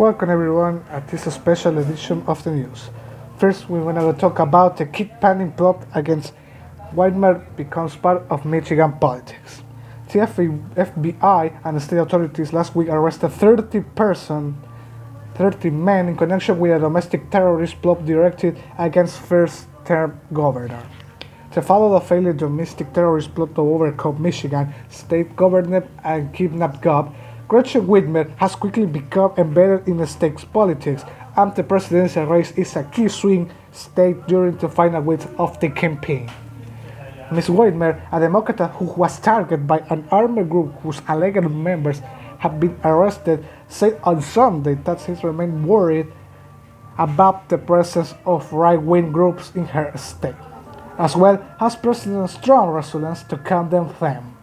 Welcome everyone at this special edition of the news. First, we're gonna talk about the kid planning plot against Whitmer becomes part of Michigan politics. The FBI and state authorities last week arrested 30 men in connection with a domestic terrorist plot directed against first-term governor. To follow the failed domestic terrorist plot to overcome Michigan state governor and kidnap Gov, Gretchen Whitmer has quickly become embedded in the state's politics, and the presidential race is a key swing state during the final weeks of the campaign. Ms. Whitmer, a Democrat who was targeted by an armed group whose alleged members have been arrested, said on Sunday that she remained worried about the presence of right-wing groups in her state, as well as President Trump's resolution to condemn them.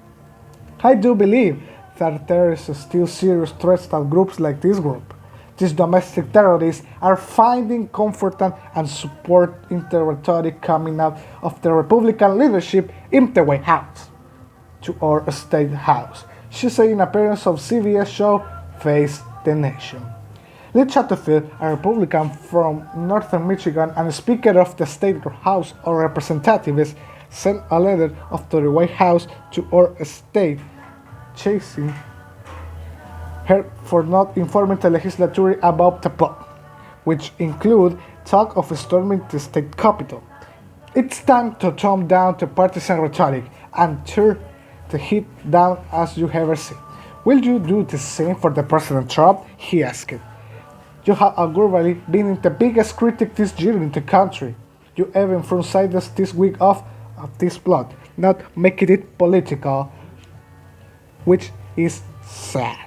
I do believe that there is still serious threats that groups like this group, these domestic terrorists, are finding comfort and support in the rhetoric coming out of the Republican leadership in the White House to our state house, she said in appearance of CBS show Face the Nation. Lee Chatterfield, a Republican from northern Michigan and Speaker of the State House of Representatives, sent a letter to the White House to our state chasing her for not informing the legislature about the plot, which include talk of storming the state capitol. It's time to tone down the partisan rhetoric and turn the heat down as you ever seen. Will you do the same for the President Trump? He asked. You have arguably been the biggest critic this year in the country. You even front-sided this week of this plot, not making it political, which is sad.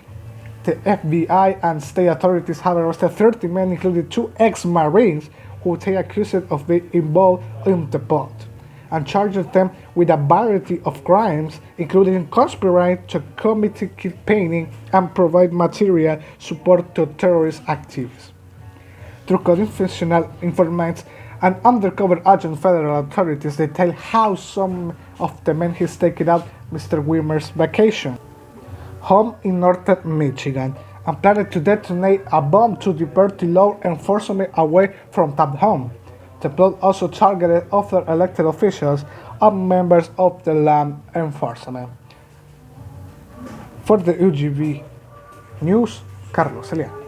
The FBI and state authorities have arrested 30 men, including 2 ex-Marines, who they accused of being involved in the plot, and charged them with a variety of crimes, including conspiring to commit campaigning and provide material support to terrorist activities. Through confidential informants and undercover agent federal authorities detail how some of the men has taken out Mr. Whitmer's vacation home in northern Michigan and planned to detonate a bomb to divert the law enforcement away from that home. The plot also targeted other elected officials and members of the law enforcement. For the UGB News, Carlos Elian.